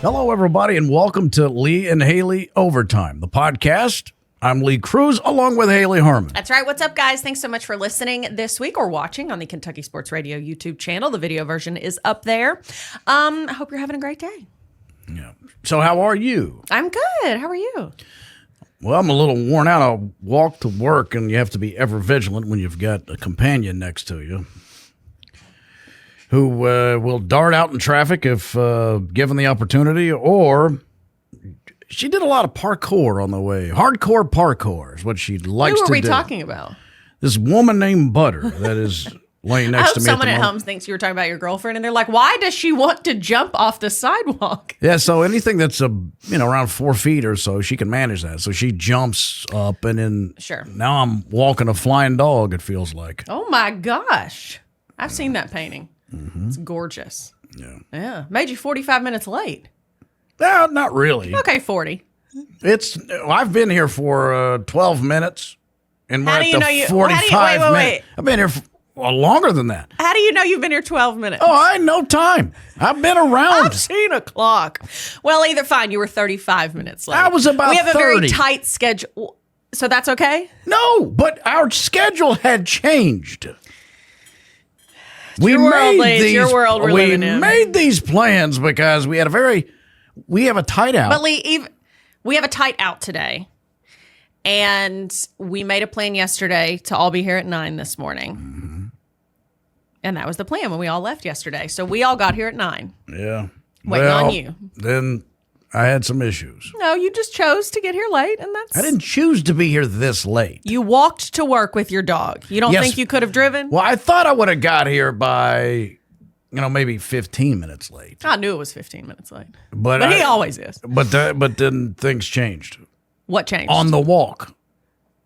Hello, everybody, and welcome to Lee and Hayley Overtime, the podcast. I'm Lee Cruz, along with Hayley Harmon. That's right. What's up, guys? Thanks so much for listening this week or watching on the Kentucky Sports Radio YouTube channel. The video version is up there. I hope you're having a great day. Yeah. So how are you? I'm good. How are you? Well, I'm a little worn out. I walk to work, and you have to be ever vigilant when you've got a companion next to you who will dart out in traffic if given the opportunity, or she did a lot of parkour on the way. Hardcore parkour is what she likes to do. Who are we talking about? This woman named Butter that is laying next to me. Someone at home thinks you were talking about your girlfriend, and they're like, "Why does she want to jump off the sidewalk?" Yeah, so anything that's around 4 feet or so, she can manage that. So she jumps up, and then now I'm walking a flying dog. It feels like. Oh my gosh, I've seen that painting. Mm-hmm. It's gorgeous. Yeah. Made you 45 minutes late. No, not really. Okay, 40. I've been here for 12 minutes, and we're at the 45 minutes. Wait. I've been here for longer than that. How do you know you've been here 12 minutes? Oh, I know time. I've been around. I've seen a clock. Well, either fine. You were 35 minutes late. I was about 30. We have a very tight schedule, so that's okay? No, but our schedule had changed. Your world we're living in. We made these plans because we have a tight out. But Lee, we have a tight out today. And we made a plan yesterday to all be here at 9 this morning. Mm-hmm. And that was the plan when we all left yesterday. So we all got here at 9. Yeah. Waiting on you. Then I had some issues. No, you just chose to get here late, and that's... I didn't choose to be here this late. You walked to work with your dog. You don't think you could have driven? Well, I thought I would have got here by, maybe 15 minutes late. I knew it was 15 minutes late. But he always is. But then things changed. What changed? On the walk.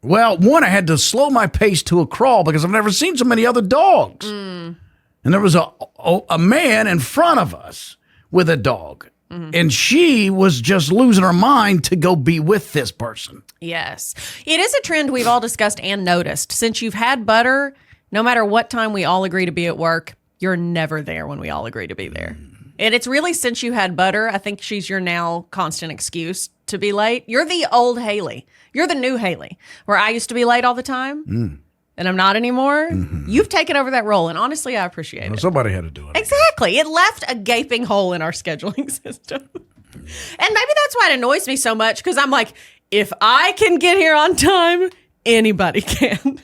Well, one, I had to slow my pace to a crawl because I've never seen so many other dogs. Mm. And there was a man in front of us with a dog. Mm-hmm. And she was just losing her mind to go be with this person. Yes. It is a trend we've all discussed and noticed. Since you've had Butter, no matter what time we all agree to be at work, you're never there when we all agree to be there. And it's really since you had Butter, I think she's your now constant excuse to be late. You're the old Hayley. You're the new Hayley, where I used to be late all the time. And I'm not anymore. Mm-hmm. You've taken over that role, and honestly, I appreciate it. Somebody had to do it. Exactly. It left a gaping hole in our scheduling system. And maybe that's why it annoys me so much, because I'm like, if I can get here on time, anybody can.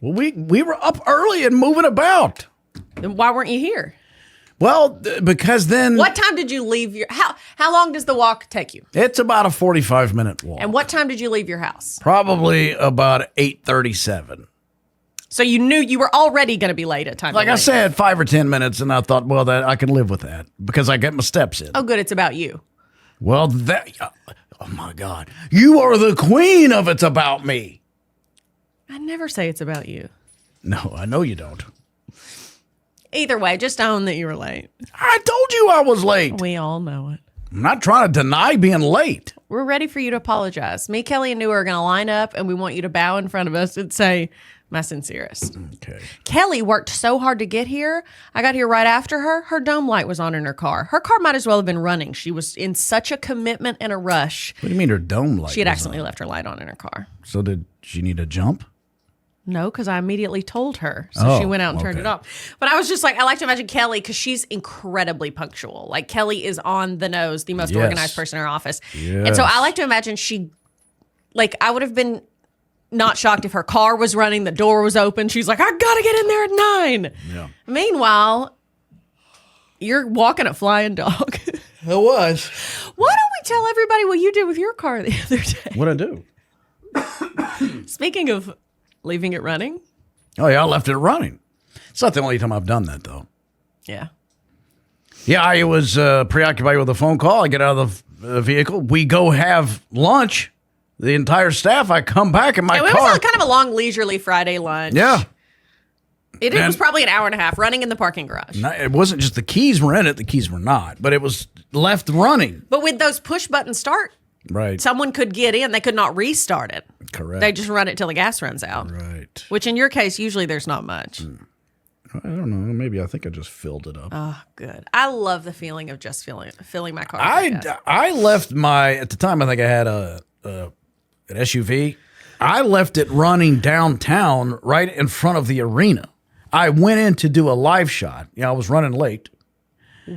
Well, we were up early and moving about. Then why weren't you here? Well, because then... What time did you leave your... How long does the walk take you? It's about a 45-minute walk. And what time did you leave your house? Probably about 8:37. So you knew you were already going to be late at time. Like I said, 5 or 10 minutes, and I thought, well, that I can live with that because I get my steps in. Oh, good. It's about you. Well, oh my God. You are the queen of It's About Me. I never say it's about you. No, I know you don't. Either way, just own that you were late. I told you I was late. We all know it. I'm not trying to deny being late. We're ready for you to apologize. Me, Kelly, and New are going to line up, and we want you to bow in front of us and say... my sincerest. Okay. Kelly worked so hard to get here. I got here right after her. Her dome light was on in her car. Her car might as well have been running. She was in such a commitment and a rush. What do you mean her dome light? She had accidentally left her light on in her car. So did she need a jump? No, because I immediately told her. So she went out and turned it off. But I was just like, I like to imagine Kelly because she's incredibly punctual. Like Kelly is on the nose, the most organized person in her office. Yes. And so I like to imagine I would have been not shocked if her car was running, the door was open. She's like, I gotta get in there at 9. Yeah. Meanwhile, you're walking a flying dog. I was. Why don't we tell everybody what you did with your car the other day? What'd I do? Speaking of leaving it running. Oh, yeah, I left it running. It's not the only time I've done that, though. Yeah. Yeah, I was preoccupied with a phone call. I get out of the vehicle. We go have lunch. The entire staff, I come back in my car. It was kind of a long, leisurely Friday lunch. Yeah. It was probably an hour and a half running in the parking garage. It wasn't just the keys were in it. The keys were not. But it was left running. But with those push-button start, someone could get in. They could not restart it. Correct. They just run it till the gas runs out. Right. Which in your case, usually there's not much. I don't know. Maybe I think I just filled it up. Oh, good. I love the feeling of just filling my car. I left at the time I think I had an SUV. I left it running downtown right in front of the arena. I went in to do a live shot. I was running late.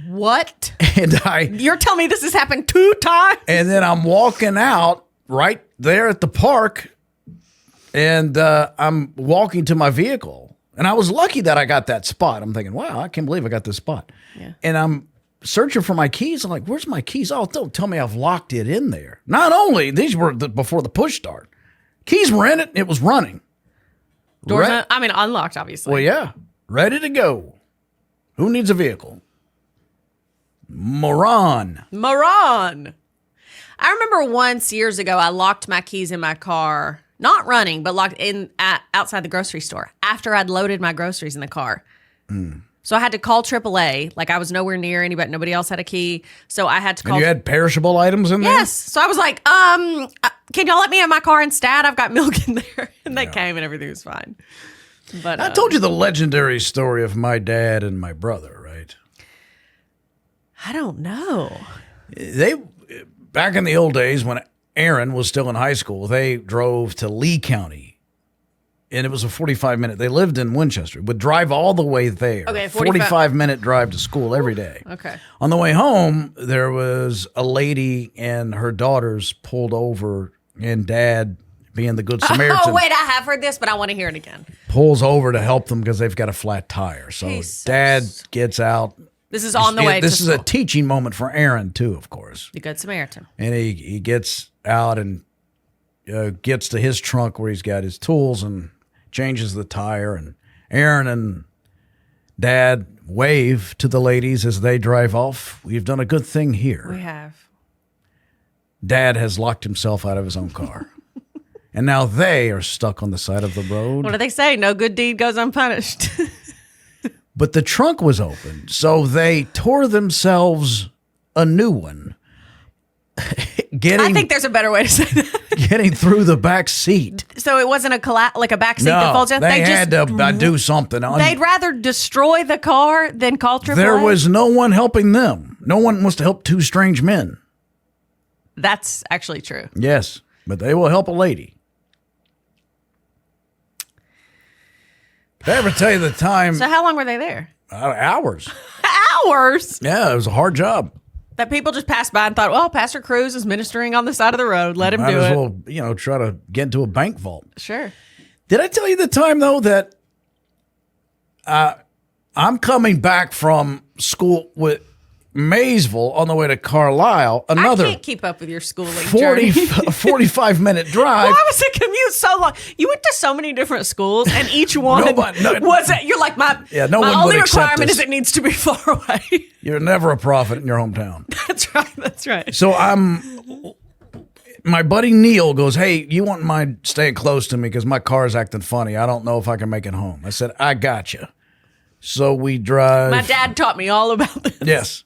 What? And you're telling me this has happened 2 times? And then I'm walking out right there at the park, and I'm walking to my vehicle. And I was lucky that I got that spot. I'm thinking, wow, I can't believe I got this spot. Yeah. And I'm searching for my keys. I'm like, where's my keys? Oh, don't tell me I've locked it in there. Not only, these were before the push start. Keys were in it. It was running. Doors, unlocked, obviously. Well, yeah. Ready to go. Who needs a vehicle? Moron. I remember once years ago, I locked my keys in my car, not running, but locked in outside the grocery store after I'd loaded my groceries in the car. So I had to call AAA. Like I was nowhere near anybody. Nobody else had a key. So I had to call. And you had perishable items in there? Yes. So I was like, can y'all let me in my car instead? I've got milk in there. And they came and everything was fine. But I told you the legendary story of my dad and my brother, right? I don't know. Back in the old days when Aaron was still in high school, they drove to Lee County, and it was a 45-minute. They lived in Winchester. Would drive all the way there. Okay, 45-minute drive to school every day. Okay. On the way home, there was a lady and her daughters pulled over, and Dad, being the good Samaritan. Oh, wait, I have heard this, but I want to hear it again. Pulls over to help them because they've got a flat tire. So Jesus. Dad gets out. This is on the way This to is school. a teaching moment for Aaron, too, of course. The Good Samaritan. And he gets out and gets to his trunk where he's got his tools and changes the tire. And Aaron and Dad wave to the ladies as they drive off. We've done a good thing here. We have. Dad has locked himself out of his own car. And now they are stuck on the side of the road. What do they say? No good deed goes unpunished. But the trunk was open, so they tore themselves a new one. I think there's a better way to say that. Getting through the back seat. So it wasn't like a back seat that folds out? They had to do something. They'd rather destroy the car than call AAA? There was no one helping them. No one wants to help two strange men. That's actually true. Yes, but they will help a lady. Did I ever tell you the time? So how long were they there? Hours. Hours? Yeah, it was a hard job. That people just passed by and thought, well, Pastor Cruz is ministering on the side of the road. Let him do it. Might as well, try to get into a bank vault. Sure. Did I tell you the time, though, that I'm coming back from school with Maysville on the way to Carlisle, another I can't keep up with your schooling journey. 45-minute drive. Why was the commute so long? You went to so many different schools, and each one was it. You're like, my only requirement is it needs to be far away. You're never a prophet in your hometown. That's right. So my buddy Neil goes, hey, you wouldn't mind staying close to me because my car's acting funny. I don't know if I can make it home. I said, I got you. So we drive. My dad taught me all about this. Yes.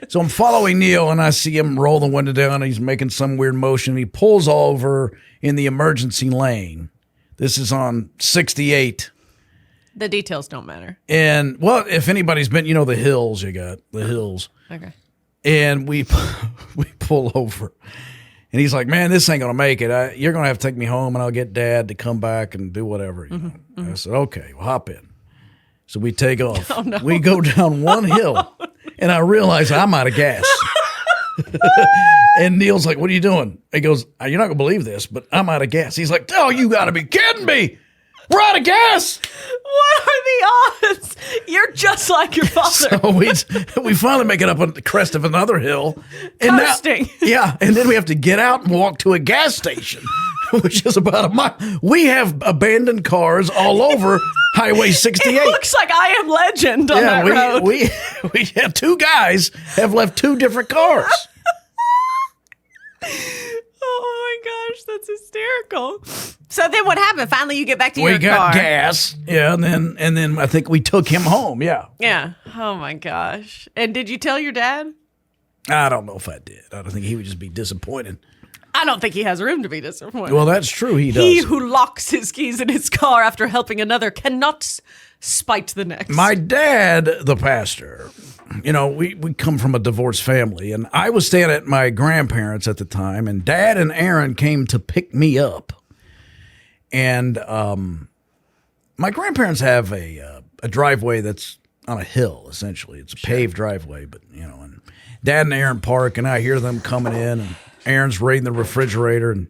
So I'm following Neil, and I see him roll the window down. He's making some weird motion. He pulls over in the emergency lane. This is on 68. The details don't matter. And, well, if anybody's been, the hills, you got the hills. Okay. And we pull over. And he's like, man, this ain't going to make it. You're going to have to take me home, and I'll get Dad to come back and do whatever. I said, okay, well, hop in. So we take off. Oh, no. We go down one hill, and I realize I'm out of gas. And Neil's like, what are you doing? He goes, you're not going to believe this, but I'm out of gas. He's like, oh, you got to be kidding me. We're out of gas. What are the odds? You're just like your father. So we finally make it up on the crest of another hill. And Coasting. And then we have to get out and walk to a gas station, which is about a mile. We have abandoned cars all over Highway 68. It looks like I Am Legend on that road. We have two guys have left two different cars. Oh my gosh, that's hysterical. So then what happened? Finally you get back to your car. We got gas. Yeah, and then I think we took him home. Yeah. Yeah. Oh my gosh. And did you tell your dad? I don't know if I did. I don't think he would just be disappointed. I don't think he has room to be disappointed. Well, that's true. He does. He who locks his keys in his car after helping another cannot spite the next. My dad, the pastor, we come from a divorced family, and I was staying at my grandparents' at the time, and Dad and Aaron came to pick me up. And my grandparents have a driveway that's on a hill, essentially. It's a paved driveway, but, and Dad and Aaron park, and I hear them coming in, and Aaron's raiding the refrigerator, and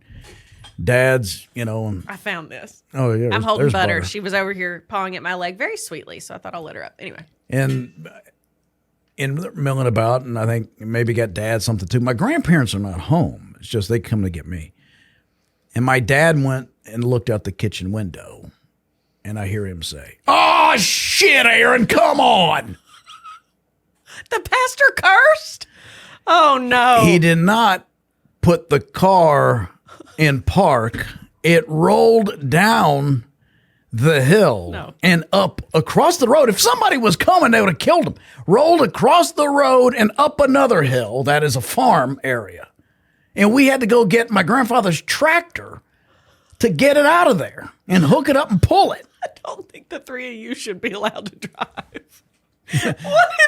Dad's, and I found this. Oh, yeah. I'm holding butter. She was over here pawing at my leg very sweetly, so I thought I'll let her up. Anyway. And they're milling about, and I think maybe got Dad something too. My grandparents are not home. It's just they come to get me. And my dad went and looked out the kitchen window, and I hear him say, "Oh, shit, Aaron, come on." The pastor cursed? Oh, no. He did not put the car in park. It rolled down the hill and up across the road. If somebody was coming, they would have killed him. Rolled across the road and up another hill that is a farm area. And we had to go get my grandfather's tractor to get it out of there and hook it up and pull it. I don't think the three of you should be allowed to drive.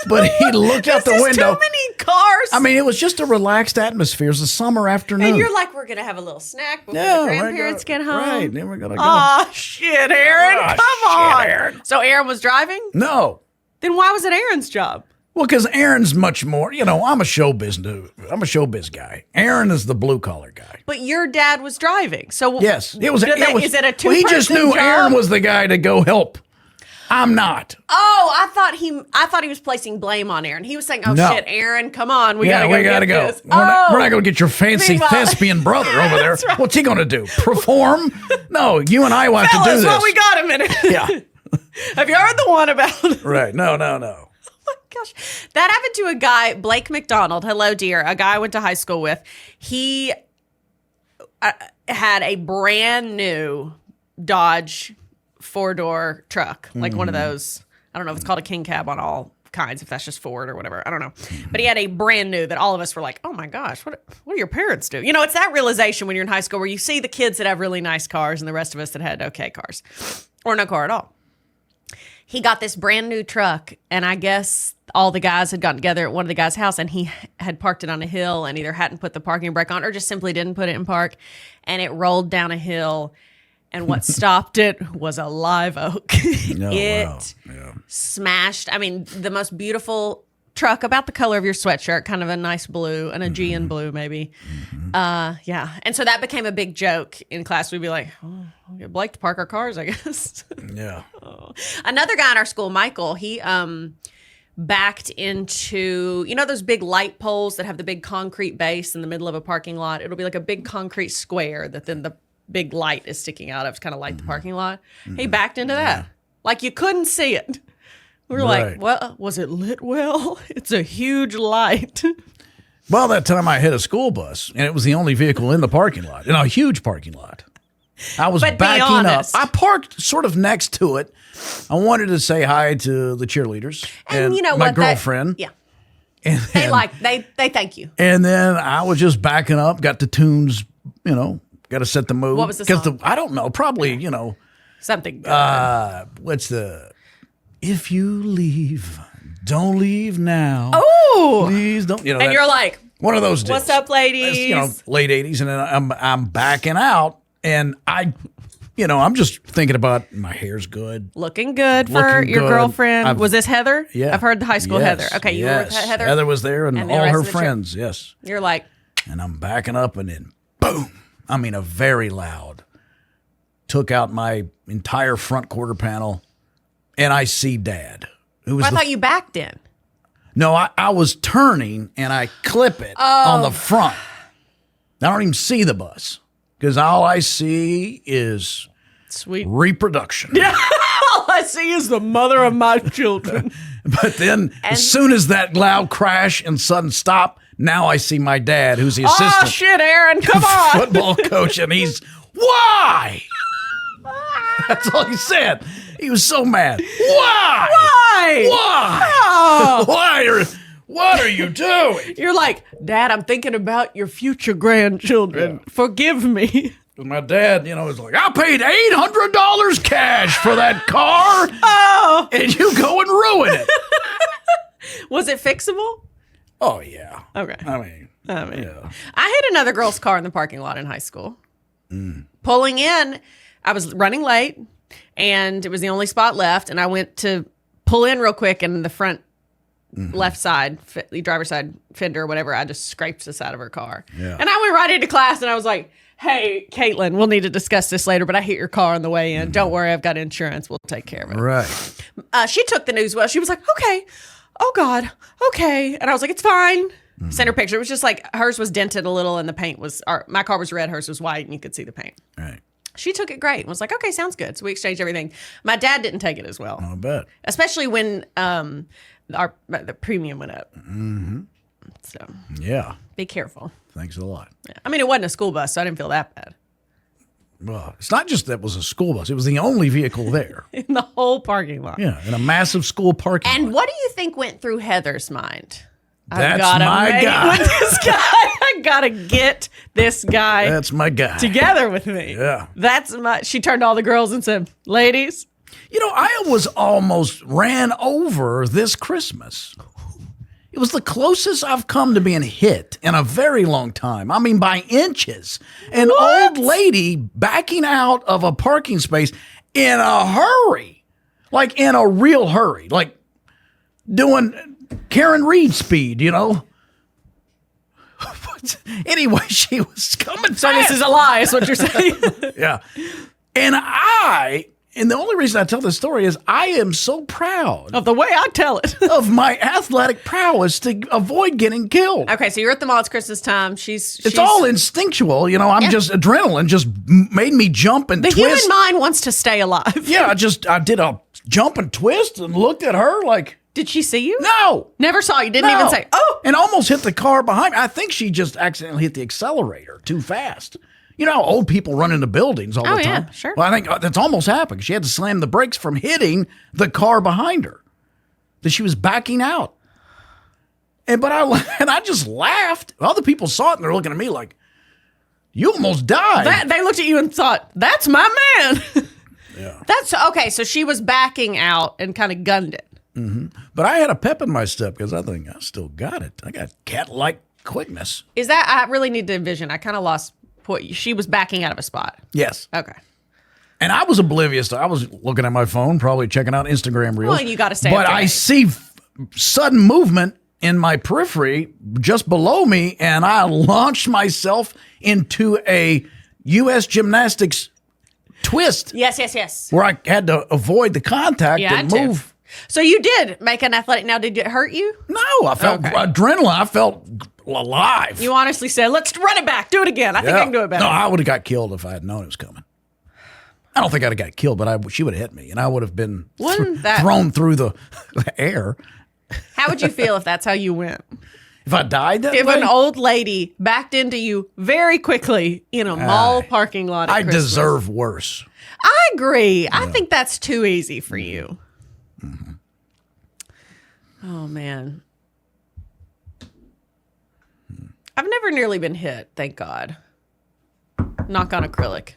But he looked out the window. Too many cars. I mean, it was just a relaxed atmosphere. It was a summer afternoon. And you're like, we're going to have a little snack before the grandparents get home. Right, then we're going to go. Oh, shit, Aaron. Come on. Aaron. So Aaron was driving? No. Then why was it Aaron's job? Well, because Aaron's much more, I'm a showbiz guy. Aaron is the blue collar guy. But your dad was driving. So yes, it was. Is it a two-person He just knew job? Aaron was the guy to go help. I'm not. Oh, I thought he was placing blame on Aaron. He was saying, "Oh shit, Aaron, come on, we gotta go. This. We're not going to get your fancy thespian brother over there. Right. What's he going to do? Perform? No, you and I will have to do this. Well, we got a minute. Yeah. Have you heard the one about? Right. No. Oh my gosh, that happened to a guy, Blake McDonald. Hello, dear. A guy I went to high school with. He had a brand new Dodge 4-door truck, like one of those. I don't know if it's called a king cab on all kinds, if that's just Ford or whatever. I don't know. But he had a brand new that all of us were like, oh my gosh, what do your parents do? It's that realization when you're in high school where you see the kids that have really nice cars and the rest of us that had okay cars or no car at all. He got this brand new truck, and I guess all the guys had gotten together at one of the guys' house, and he had parked it on a hill and either hadn't put the parking brake on or just simply didn't put it in park, and it rolled down a hill. And what stopped it was a live oak. Smashed. I mean, the most beautiful truck, about the color of your sweatshirt, kind of a nice blue, an Aegean blue maybe. Yeah. And so that became a big joke in class. We'd be like, oh, we'll get Blake to park our cars, I guess. Yeah. Another guy in our school, Michael, he backed into, those big light poles that have the big concrete base in the middle of a parking lot? It'll be like a big concrete square that then the big light is sticking out of to kind of light the parking lot. He backed into that. Like you couldn't see it. We were like, well, was it lit well? It's a huge light. Well, that time I hit a school bus, and it was the only vehicle in the parking lot, in a huge parking lot. I was backing up. I parked sort of next to it. I wanted to say hi to the cheerleaders and my girlfriend. And they thank you. And then I was just backing up, got the tunes, got to set the mood. What was the song? I don't know. Probably, something good. What's the... If you leave, don't leave now. Oh, please don't. And you're like, one of those. What's up, ladies? Late '80s, and then I'm backing out, and I'm just thinking about my hair's good, looking good for your girlfriend. Was this Heather? Yeah, I've heard the high school Heather. Okay, you were with Heather. Heather was there, and all her friends. Yes. You're like, and I'm backing up, and then boom! I mean, a very loud. Took out my entire front quarter panel. And I see Dad. I thought you backed in. No, I was turning, and I clip it on the front. I don't even see the bus because all I see is sweet reproduction. Yeah, all I see is the mother of my children. But then as soon as that loud crash and sudden stop, now I see my dad, who's the assistant. Oh, shit, Aaron, come on. Football coach, and he's, why? That's all he said. He was so mad. Why? Why? Why? Oh. What are you doing? You're like, Dad, I'm thinking about your future grandchildren. Yeah. Forgive me. My dad, is like, I paid $800 cash for that car. Oh. And you go and ruin it. Was it fixable? Oh, yeah. Okay. I mean, yeah. I hit another girl's car in the parking lot in high school. Pulling in, I was running late, and it was the only spot left, and I went to pull in real quick, and the front left side, the driver's side fender or whatever, I just scraped the side of her car. Yeah. And I went right into class, and I was like, hey, Caitlin, we'll need to discuss this later, but I hit your car on the way in. Don't worry, I've got insurance. We'll take care of it. Right. She took the news well. She was like, okay. Oh, God. Okay. And I was like, it's fine. Sent her picture. It was just like hers was dented a little and the paint was, my car was red, hers was white, and you could see the paint. Right. She took it great and was like, okay, sounds good. So we exchanged everything. My dad didn't take it as well. I bet. Especially when the premium went up. Mm-hmm. So. Yeah. Be careful. Thanks a lot. Yeah. I mean, it wasn't a school bus, so I didn't feel that bad. Well, it's not just that it was a school bus. It was the only vehicle there. In the whole parking lot. Yeah, in a massive school parking lot. And what do you think went through Heather's mind? That's my guy. This guy. I gotta get this guy. That's my guy. Together with me. Yeah. She turned to all the girls and said, ladies. I was almost ran over this Christmas. It was the closest I've come to being hit in a very long time. I mean, by inches. An old lady backing out of a parking space in a hurry. Like in a real hurry. Like doing Karen Reed speed, Anyway, she was coming So fast. this is a lie, is what you're saying. Yeah. And the only reason I tell this story is I am so proud of the way I tell it. of my athletic prowess to avoid getting killed. Okay, so you're at the mall. It's Christmas time. It's all instinctual. I'm just adrenaline just made me jump and twist. The human mind wants to stay alive. Yeah, I did a jump and twist and looked at her like. Did she see you? No. Never saw you. Didn't even say, oh. And almost hit the car behind me. I think she just accidentally hit the accelerator too fast. You know how old people run into buildings all the time? Yeah, sure. Well, I think that's almost happened. She had to slam the brakes from hitting the car behind her. That she was backing out. And I just laughed. Other people saw it and they're looking at me like, you almost died. They looked at you and thought, that's my man. Yeah. That's okay. So she was backing out and kind of gunned it. Mm-hmm. But I had a pep in my step because I think I still got it. I got cat-like quickness. Is that, I really need to envision. I kind of lost what she was backing out of a spot. Yes. Okay. And I was oblivious. I was looking at my phone, probably checking out Instagram reels. Well, you got to stay. But I see sudden movement in my periphery just below me, and I launched myself into a U.S. gymnastics twist. Yes. Where I had to avoid the contact and move. So you did make an athletic. Now, did it hurt you? No, I felt adrenaline. I felt alive. You honestly said, let's run it back. Do it again. I think I can do it better. No, I would have got killed if I had known it was coming. I don't think I'd have got killed, but she would have hit me, and I would have been thrown through the air. How would you feel if that's how you went? If I died that way? If an old lady backed into you very quickly in a mall parking lot at Christmas. Deserve worse. I agree. Yeah. I think that's too easy for you. Mm-hmm. Oh, man. I've never nearly been hit, thank God. Knock on acrylic.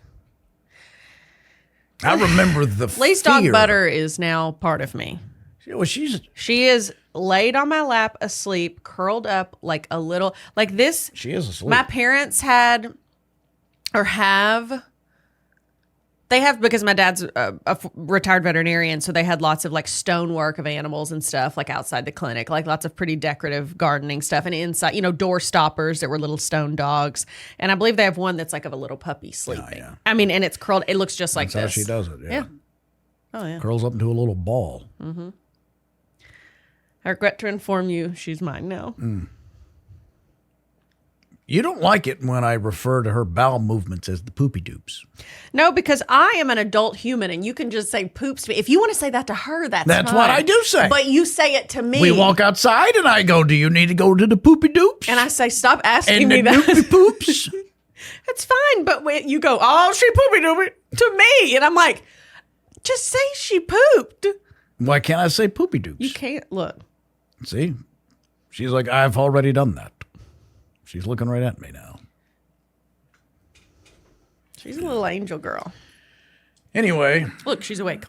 I remember the Lee's dog Butter is now part of me. Well, she is laid on my lap asleep, curled up like a little, like this. She is asleep. My parents had, or have, they have, because my dad's a retired veterinarian, so they had lots of like stonework of animals and stuff, like outside the clinic, like lots of pretty decorative gardening stuff, and inside, door stoppers that were little stone dogs. And I believe they have one that's like of a little puppy sleeping. Oh, yeah. I mean, and it's curled. It looks just like this. That's how she does it. Yeah. Oh yeah. Curls up into a little ball. Mm-hmm. I regret to inform you, she's mine now. Mm. You don't like it when I refer to her bowel movements as the poopy doops. No, because I am an adult human and you can just say poops to me. If you want to say that to her, that's fine. What I do say. But you say it to me. We walk outside and I go, do you need to go to the poopy doops? And I say, stop asking me that. And the poops? It's fine. But when you go, oh, she poopy doopy to me. And I'm like, just say she pooped. Why can't I say poopy doops? You can't. Look. See? She's like, I've already done that. She's looking right at me now. She's a little angel girl. Anyway. Look, she's awake.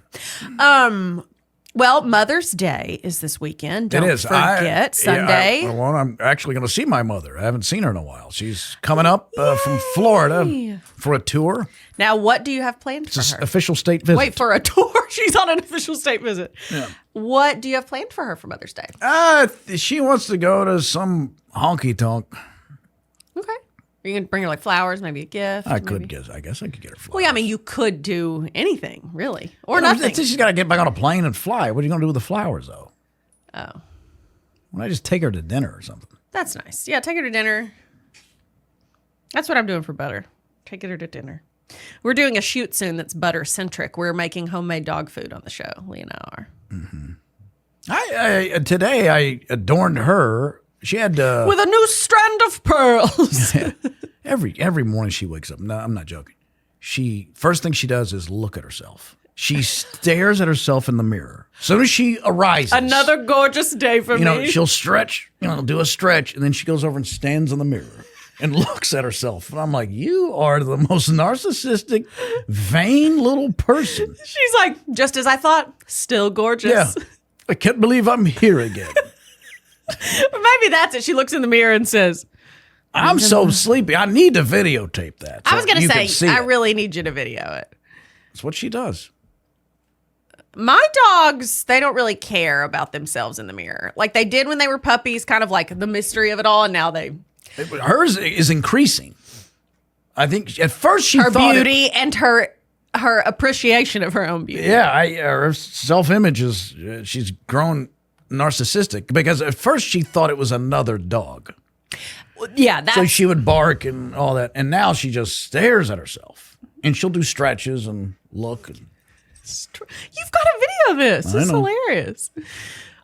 Well, Mother's Day is this weekend. Don't forget Sunday. Yeah, well, I'm actually going to see my mother. I haven't seen her in a while. She's coming up from Florida for a tour. Now, what do you have planned for It's her? an official state visit. Wait, for a tour? She's on an official state visit. Yeah. What do you have planned for her for Mother's Day? She wants to go to some honky tonk. Okay. Are you going to bring her like flowers, maybe a gift? I guess I could get her flowers. Well, yeah, I mean, you could do anything, really. Or nothing. She's got to get back on a plane and fly. What are you going to do with the flowers, though? Oh. Why don't I just take her to dinner or something? That's nice. Yeah, take her to dinner. That's what I'm doing for butter. Taking her to dinner. We're doing a shoot soon that's butter-centric. We're making homemade dog food on the show, Lee and I are. Mm-hmm. Today I adorned her. She had with a new strand of pearls. Every morning she wakes up. No, I'm not joking. First thing she does is look at herself. She stares at herself in the mirror. As soon as she arises, another gorgeous day for me. She'll stretch. Do a stretch, and then she goes over and stands in the mirror and looks at herself. And I'm like, you are the most narcissistic, vain little person. She's like, just as I thought, still gorgeous. Yeah, I can't believe I'm here again. Maybe that's it. She looks in the mirror and says, I'm so sleepy. I need to videotape that. I was going to say, I really need you to video it. That's what she does. My dogs, they don't really care about themselves in the mirror. Like they did when they were puppies, kind of like the mystery of it all. And now hers is increasing. I think at first she thought her beauty and her appreciation of her own beauty. Yeah, her self-image she's grown narcissistic because at first she thought it was another dog. Yeah, so she would bark and all that, and now she just stares at herself, and she'll do stretches and look. You've got a video of this. It's hilarious.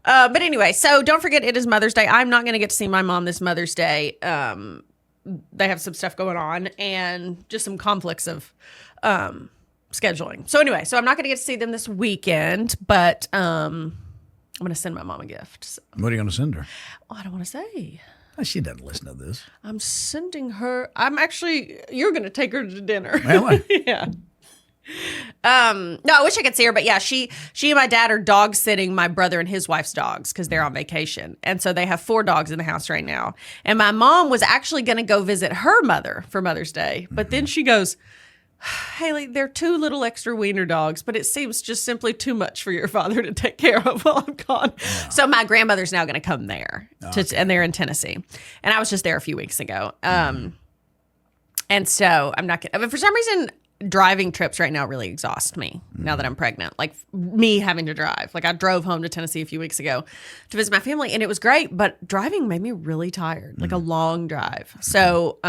But anyway, so don't forget it is Mother's Day. I'm not going to get to see my mom this Mother's Day. They have some stuff going on and just some conflicts of scheduling. So anyway, I'm not going to get to see them this weekend, but I'm going to send my mom a gift. So. What are you going to send her? Oh, I don't want to say. She doesn't listen to this. I'm sending her. You're going to take her to dinner. Am I? Yeah. No, I wish I could see her, but yeah, she and my dad are dog sitting my brother and his wife's dogs because they're on vacation. And so they have 4 dogs in the house right now. And my mom was actually going to go visit her mother for Mother's Day. But then she goes, Hayley, they're 2 little extra wiener dogs, but it seems just simply too much for your father to take care of while I'm gone. Yeah. So my grandmother's now going to come there, and they're in Tennessee. And I was just there a few weeks ago. And so I'm not going to, for some reason, driving trips right now really exhaust me now that I'm pregnant. Like me having to drive. Like I drove home to Tennessee a few weeks ago to visit my family, and it was great, but driving made me really tired, like a long drive. So,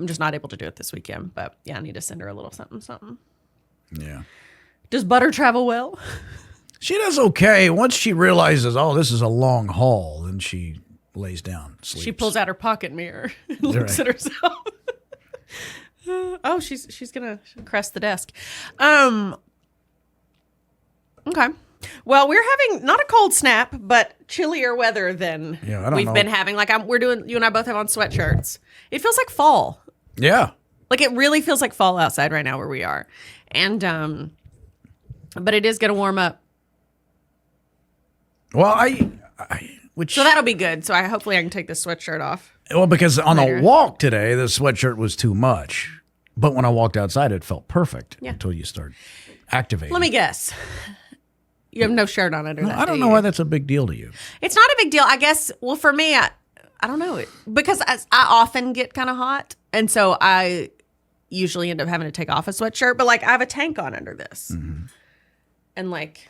I'm just not able to do it this weekend, but yeah, I need to send her a little something. Yeah. Does Butter travel well? She does okay. Once she realizes, this is a long haul, then she lays down, sleeps. She pulls out her pocket mirror and looks at herself. She's gonna crest the desk. Okay. Well, we're having not a cold snap, but chillier weather than we've been having. Like you and I both have on sweatshirts. It feels like fall. Yeah. Like it really feels like fall outside right now where we are. And but it is going to warm up. Well, so that'll be good. So hopefully I can take this sweatshirt off. Well, because on a walk today, the sweatshirt was too much. But when I walked outside, it felt perfect until you start activating. Let me guess. You have no shirt on under that. I don't know why that's a big deal to you. It's not a big deal. I guess, well, for me, I don't know. Because I often get kind of hot. And so I usually end up having to take off a sweatshirt. But like I have a tank on under this. Mm-hmm. And like,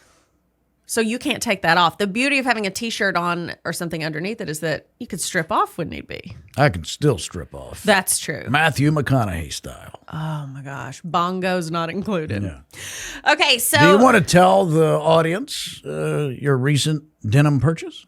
so you can't take that off. The beauty of having a t-shirt on or something underneath it is that you could strip off when need be. I can still strip off. That's true. Matthew McConaughey style. Oh my gosh. Bongos not included. Yeah. Okay, so. Do you want to tell the audience your recent denim purchase?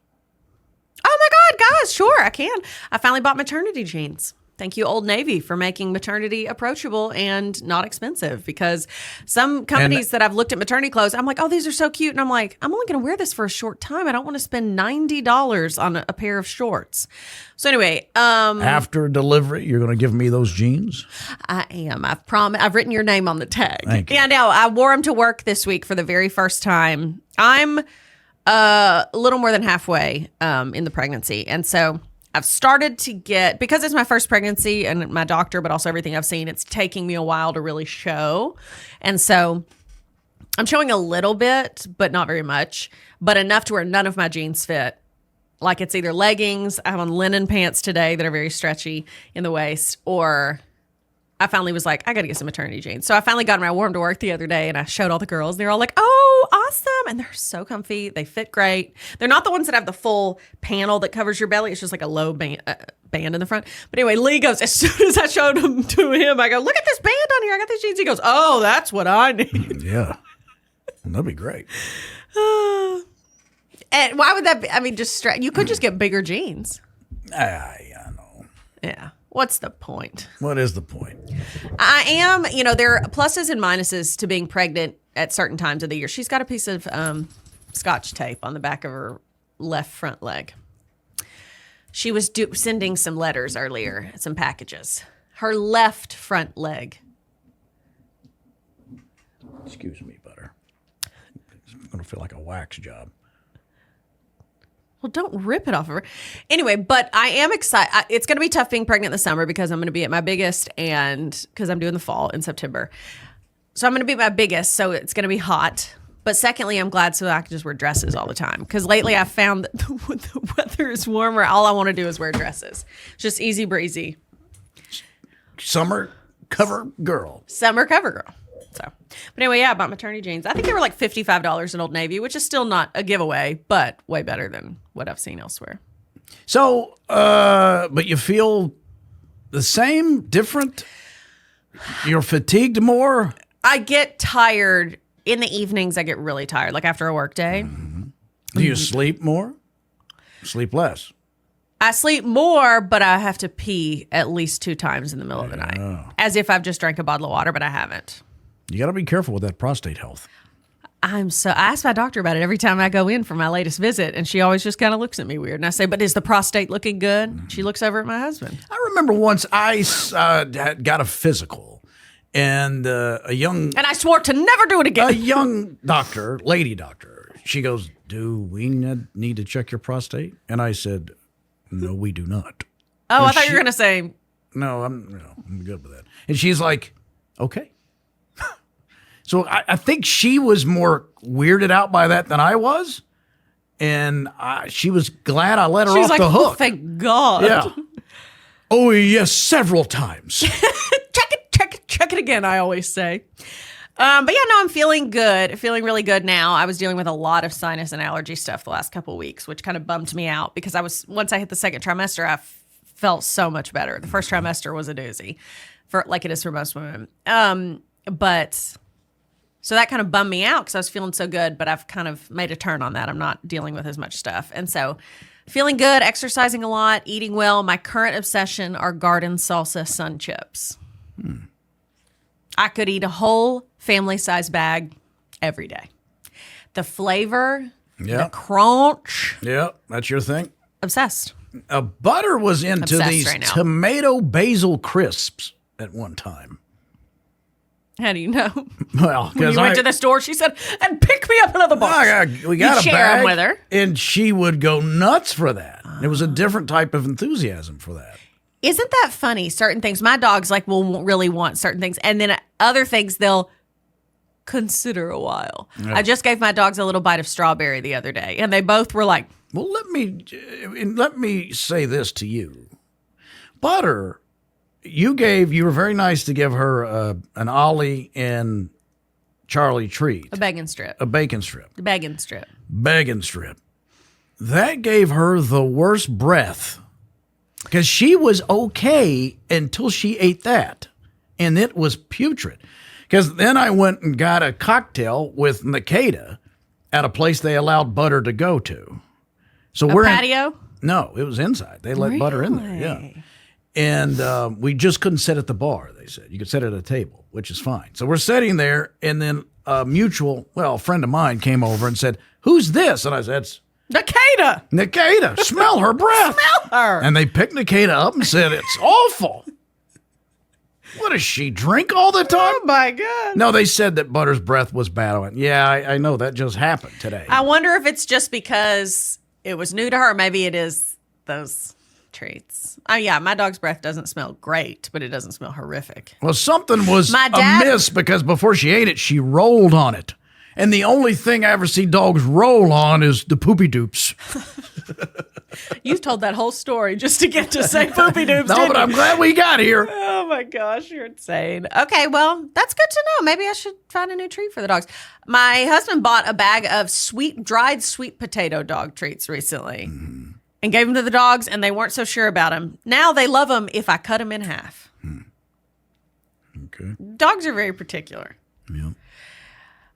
Oh my God, guys, sure, I can. I finally bought maternity jeans. Thank you, Old Navy, for making maternity approachable and not expensive. Because some companies that I've looked at maternity clothes, I'm like, oh, these are so cute. And I'm like, I'm only going to wear this for a short time. I don't want to spend $90 on a pair of shorts. So anyway. After delivery, you're going to give me those jeans? I am. I've promised. I've written your name on the tag. Thank you. Yeah, no, I wore them to work this week for the very first time. I'm a little more than halfway in the pregnancy. And so I've started to get, because it's my first pregnancy and my doctor, but also everything I've seen, it's taking me a while to really show. And so I'm showing a little bit, but not very much, but enough to where none of my jeans fit. Like it's either leggings, I have on linen pants today that are very stretchy in the waist, or I finally was like, I got to get some maternity jeans. So I finally got them. I wore them to work the other day and I showed all the girls. They're all like, oh, awesome. And they're so comfy. They fit great. They're not the ones that have the full panel that covers your belly. It's just like a low band in the front. But anyway, Lee goes, as soon as I showed them to him, I go, look at this band on here. I got these jeans. He goes, oh, that's what I need. Yeah. That'd be great. And why would that be? I mean, you could just get bigger jeans. I know. Yeah. What's the point? What is the point? I am, there are pluses and minuses to being pregnant at certain times of the year. She's got a piece of Scotch tape on the back of her left front leg. She was sending some letters earlier, some packages. Her left front leg. Excuse me, butter. It's going to feel like a wax job. Well, don't rip it off of her. Anyway, but I am excited. It's going to be tough being pregnant in the summer because I'm going to be at my biggest and because I'm doing the fall in September. So I'm going to be at my biggest, so it's going to be hot. But secondly, I'm glad so I can just wear dresses all the time. Because lately I've found that when the weather is warmer, all I want to do is wear dresses. It's just easy breezy. Summer cover girl. Summer cover girl. So, but anyway, yeah, I bought maternity jeans. I think they were like $55 in Old Navy, which is still not a giveaway, but way better than what I've seen elsewhere. So, but you feel the same, different? You're fatigued more? I get tired in the evenings. I get really tired, like after a work day. Mm-hmm. Do you sleep more? Sleep less? I sleep more, but I have to pee at least 2 times in the middle of the night, as if I've just drank a bottle of water, but I haven't. You got to be careful with that prostate health. I ask my doctor about it every time I go in for my latest visit, and she always just kind of looks at me weird. And I say, but is the prostate looking good? She looks over at my husband. I remember once I got a physical, and a young... And I swore to never do it again. A young doctor, lady doctor, she goes, do we need to check your prostate? And I said, no, we do not. Oh, and I thought you were going to say... No, I'm good with that. And she's like, okay. So I think she was more weirded out by that than I was. And she was glad I let her off the hook. Oh, thank God. Yeah. Oh, yes, several times. check it again, I always say. But yeah, no, I'm feeling good. Feeling really good now. I was dealing with a lot of sinus and allergy stuff the last couple of weeks, which kind of bummed me out because once I hit the second trimester, I felt so much better. The first trimester was a doozy, like it is for most women. So that kind of bummed me out because I was feeling so good, but I've kind of made a turn on that. I'm not dealing with as much stuff. And so feeling good, exercising a lot, eating well. My current obsession are garden salsa sun chips. I could eat a whole family-size bag every day. The flavor, the crunch. Yeah, that's your thing. Obsessed. Butter was into Obsessed these right now. tomato basil crisps at one time. How do you know? Well, when because you went to the store, she said, "And pick me up another box." We got You'd a share bag, 'em with her, and she would go nuts for that. It was a different type of enthusiasm for that. Isn't that funny? Certain things, my dogs will really want certain things, and then other things they'll consider a while. Yeah. I just gave my dogs a little bite of strawberry the other day, and they both were like, "Well, let me say this to you, Butter. You were very nice to give her an Ollie and Charlie treat. A bacon strip. A bacon strip. The bacon strip. Bacon strip. That gave her the worst breath because she was okay until she ate that. And it was putrid. Because then I went and got a cocktail with Makeda at a place they allowed Butter to go to. So we're patio? No, it was inside. They let Butter in there. Yeah. And we just couldn't sit at the bar, they said. You could sit at a table, which is fine. So we're sitting there, and then a friend of mine came over and said, "Who's this?" And I said, "It's Nikita. Smell her breath." Smell her. And they picked Nikita up and said, "It's awful. What does she drink all the time?" Oh, my God. No, they said that Butter's breath was bad. I went, yeah, I know. That just happened today. I wonder if it's just because it was new to her. Maybe it is those treats. Oh, yeah, my dog's breath doesn't smell great, but it doesn't smell horrific. Well, something was My dad- amiss because before she ate it, she rolled on it. And the only thing I ever see dogs roll on is the poopy doops. You've told that whole story just to get to say poopy doops. No, but I'm glad we got here. Oh my gosh, you're insane. Okay, well, that's good to know. Maybe I should find a new treat for the dogs. My husband bought a bag of dried sweet potato dog treats recently and gave them to the dogs, and they weren't so sure about them. Now they love them if I cut them in half. Okay. Dogs are very particular. Yeah.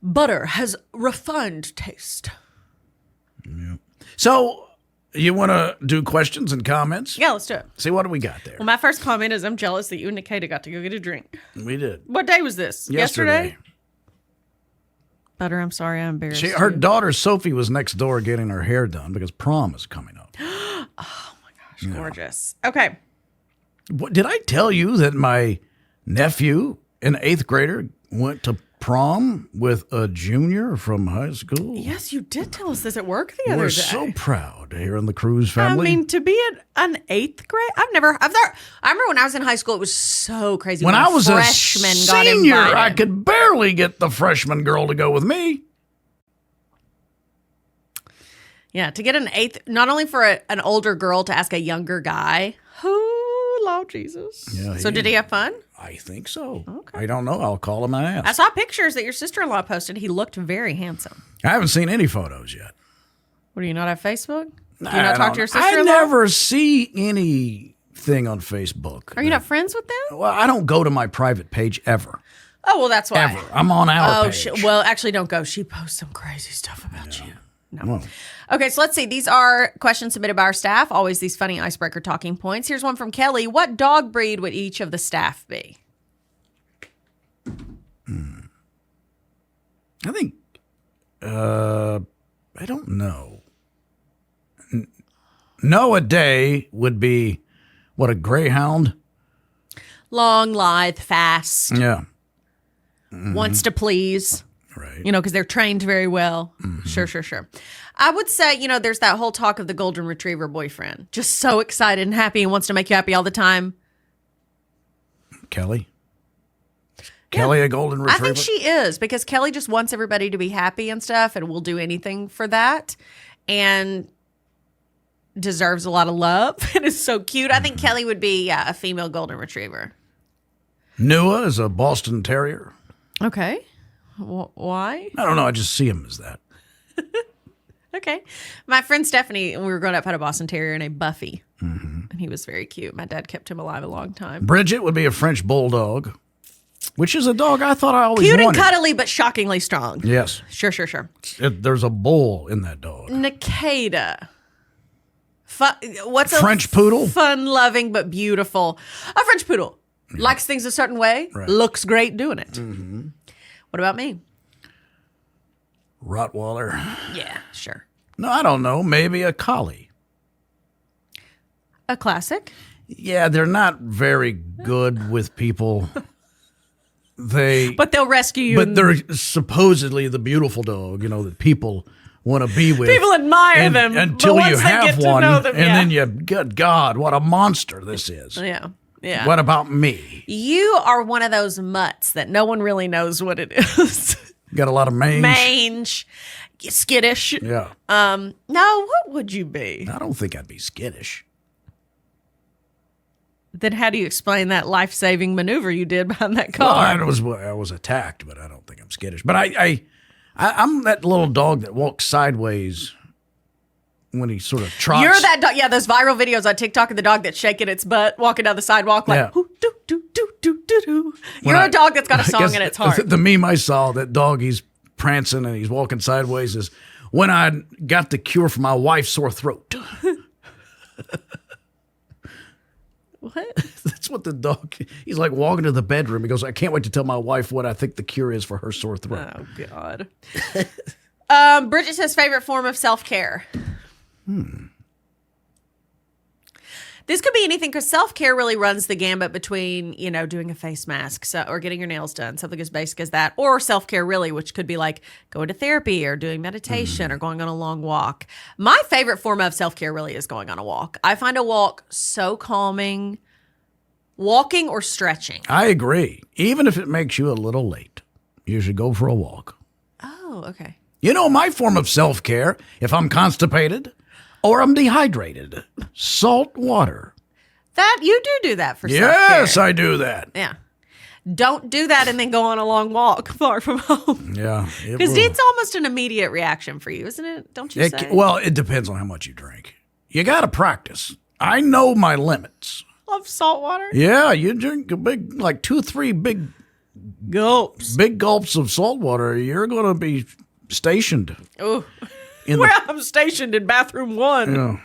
Butter has refined taste. Yeah. So, you want to do questions and comments? Yeah, let's do it. See, what do we got there? Well, my first comment is I'm jealous that you and Nikita got to go get a drink. We did. What day was this? Yesterday. Butter, I'm sorry I embarrassed you. Her daughter Sophie was next door getting her hair done because prom is coming up. Oh my gosh, gorgeous. Okay. Did I tell you that my nephew, an 8th grader, went to prom with a junior from high school? Yes, you did tell us this at work the other We're day. so proud here in the Cruz family. I mean, to be an 8th grade, I remember when I was in high school, it was so crazy. When I was a freshmen got senior, invited. I could barely get the freshman girl to go with me. Yeah, to get an 8th, not only for an older girl to ask a younger guy, oh, Lord Jesus. Yeah, so did he have fun? I think so. Okay. I don't know. I'll call him and ask. I saw pictures that your sister-in-law posted. He looked very handsome. I haven't seen any photos yet. What, do you not have Facebook? Do you I not talk don't- to your I sister-in-law? never see anything on Facebook. Are you not friends with them? Well, I don't go to my private page ever. Oh, well, that's why. Ever. I'm on our page. Well, actually, don't go. She posts some crazy stuff about you. No. Well, Okay, so let's see. These are questions submitted by our staff. Always these funny icebreaker talking points. Here's one from Kelly. What dog breed would each of the staff be? I think, I don't know. Noah Day would be, what, a greyhound? Long, lithe, fast, Yeah. wants to please, Right. because they're trained very well. Sure. I would say, there's that whole talk of the golden retriever boyfriend. Just so excited and happy and wants to make you happy all the time. Kelly? Kelly, a golden retriever? I think she is, because Kelly just wants everybody to be happy and stuff and will do anything for that and deserves a lot of love and is so cute. I think Kelly would be a female golden retriever. Noah is a Boston Terrier. Okay. Why? I don't know. I just see him as that. Okay. My friend Stephanie, when we were growing up, had a Boston Terrier and a Buffy. And he was very cute. My dad kept him alive a long time. Bridget would be a French bulldog, which is a dog I thought I always Cute wanted. and cuddly, but shockingly strong. Yes. Sure. There's a bull in that dog. Nikita. What's a French poodle? Fun-loving but beautiful. A French poodle. Likes things a certain way. Right. Looks great doing it. What about me? Rottweiler. Yeah, sure. No, I don't know. Maybe a collie. A classic. Yeah, they're not very good with people. But they'll rescue you. But they're supposedly the beautiful dog, that people want to be with. People admire them until but you once they have get to one, know them, and yeah. then you, good God, what a monster this is. Yeah. What about me? You are one of those mutts that no one really knows what it is. Got a lot of mange. Mange. Skittish. Yeah. No, what would you be? I don't think I'd be skittish. Then how do you explain that life-saving maneuver you did behind that Well, car? I was attacked, but I don't think I'm skittish. But I'm that little dog that walks sideways when he sort of trots. You're that dog. Yeah, those viral videos on TikTok of the dog that's shaking its butt, walking down the sidewalk like, Yeah. "Hoo, doo, doo, doo, doo, doo, doo." You're a dog that's got a song in its heart. The meme I saw, that dog, he's prancing and he's walking sideways, is when I got the cure for my wife's sore throat. What? That's what the dog, he's like walking to the bedroom. He goes, I can't wait to tell my wife what I think the cure is for her sore throat. Oh, God. Bridget says favorite form of self-care. This could be anything because self-care really runs the gambit between, doing a face mask or getting your nails done, something as basic as that, or self-care really, which could be like going to therapy or doing meditation or going on a long walk. My favorite form of self-care really is going on a walk. I find a walk so calming, walking or stretching. I agree. Even if it makes you a little late, you should go for a walk. Oh, okay. My form of self-care, if I'm constipated or I'm dehydrated, salt water. That you do that for self-care. Yes, I do that. Yeah. Don't do that and then go on a long walk far from home. Yeah. Because it's almost an immediate reaction for you, isn't it? Don't you say? Well, it depends on how much you drink. You got to practice. I know my limits. Of salt water? Yeah, you drink a big, like 2 or 3 big gulps. Big gulps of salt water, you're going to be stationed. Oh. I'm stationed in bathroom 1. Yeah.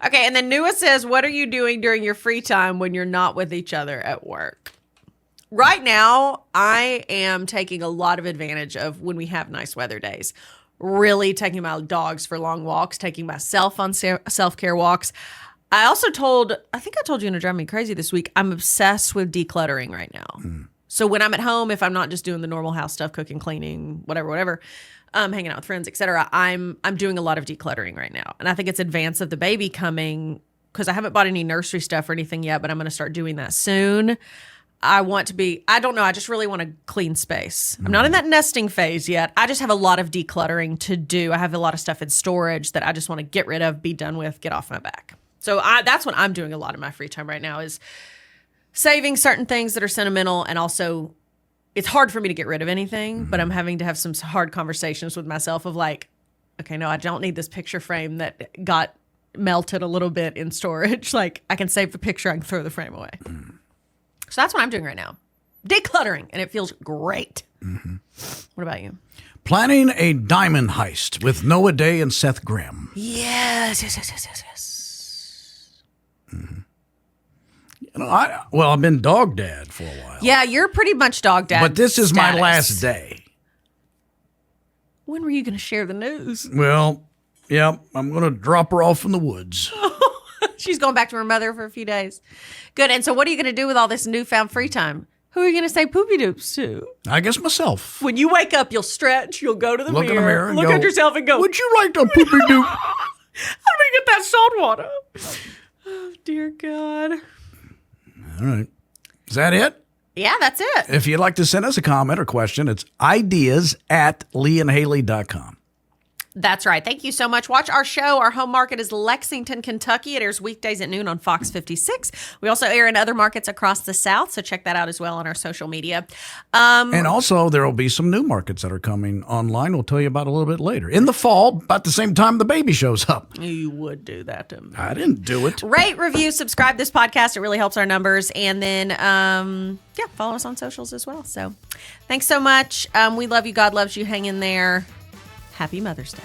Okay, and then Nua says, what are you doing during your free time when you're not with each other at work? Right now, I am taking a lot of advantage of when we have nice weather days. Really taking my dogs for long walks, taking myself on self-care walks. I think I told you in a Drive Me Crazy this week, I'm obsessed with decluttering right now. So when I'm at home, if I'm not just doing the normal house stuff, cooking, cleaning, whatever, hanging out with friends, etc., I'm doing a lot of decluttering right now. And I think it's advance of the baby coming because I haven't bought any nursery stuff or anything yet, but I'm going to start doing that soon. I don't know, I just really want a clean space. I'm not in that nesting phase yet. I just have a lot of decluttering to do. I have a lot of stuff in storage that I just want to get rid of, be done with, get off my back. So that's what I'm doing a lot of my free time right now is saving certain things that are sentimental, and also it's hard for me to get rid of anything, but I'm having to have some hard conversations with myself of like, okay, no, I don't need this picture frame that got melted a little bit in storage. Like I can save the picture, I can throw the frame away. So that's what I'm doing right now. Decluttering, and it feels great. What about you? Planning a diamond heist with Noah Day and Seth Graham. Yes. I've been dog dad for a while. Yeah, you're pretty much dog dad. But this is my last day. When were you going to share the news? Well, yeah, I'm going to drop her off in the woods. She's going back to her mother for a few days. Good. And so what are you going to do with all this newfound free time? Who are you going to say poopy doops to? I guess myself. When you wake up, you'll stretch, you'll go to the mirror. Look in the mirror and look go, at yourself and go, would you like to poopy doop? How do we get that salt water? Oh, dear God. All right. Is that it? Yeah, that's it. If you'd like to send us a comment or question, it's ideas@leeandhaley.com. That's right. Thank you so much. Watch our show. Our home market is Lexington, Kentucky. It airs weekdays at noon on Fox 56. We also air in other markets across the South, so check that out as well on our social media. And also, there will be some new markets that are coming online. We'll tell you about a little bit later. In the fall, about the same time the baby shows up. You would do that to me. I didn't do it. Rate, review, subscribe this podcast. It really helps our numbers. And then, follow us on socials as well. So thanks so much. We love you. God loves you. Hang in there. Happy Mother's Day.